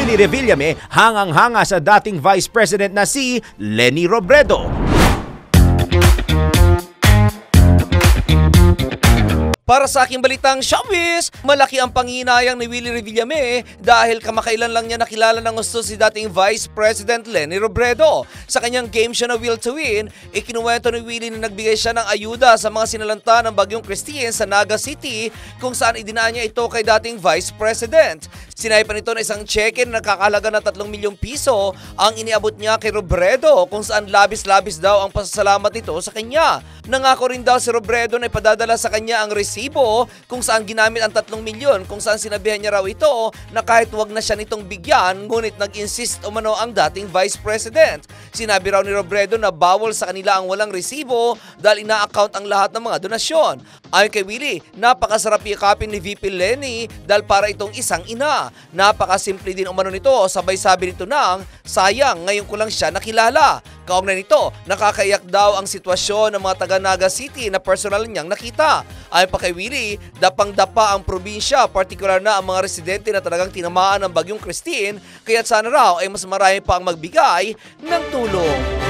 Willie Revillame hangang-hanga sa dating Vice President na si Leni Robredo. Para sa aking balitang showbiz, malaki ang panghihinayang ni Willie Revillame dahil kamakailan lang niya nakilala ng gusto si dating Vice President Leni Robredo. Sa kanyang game show na Will to Win, ikinuwento ni Willie na nagbigay siya ng ayuda sa mga sinalanta ng Bagyong Christine sa Naga City kung saan idinaan niya ito kay dating Vice President. Sinay pa nito na isang cheque na nakakahalaga ng 3 milyong piso ang iniabot niya kay Robredo kung saan labis-labis daw ang pasasalamat nito sa kanya. Nangako rin daw si Robredo na ipadadala sa kanya ang resibo kung saan ginamit ang 3 milyon kung saan sinabihan niya raw ito na kahit wag na siya nitong bigyan ngunit nag-insist umano ang dating Vice President. Sinabi raw ni Robredo na bawal sa kanila ang walang resibo dahil ina-account ang lahat ng mga donasyon. Ayon kay Willie, napakasarap yakapin ni VP Leni dahil para itong isang ina. Napakasimple din umano nito, sabay sabi nito nang sayang ngayon ko lang siya nakilala. Kaugnay nito, nakakaiyak daw ang sitwasyon ng mga taga Naga City na personal niyang nakita. Ayon pa kay Willie, dapang-dapa ang probinsya, partikular na ang mga residente na talagang tinamaan ng Bagyong Christine, kaya't sana raw ay mas marami pa ang magbigay ng tulong.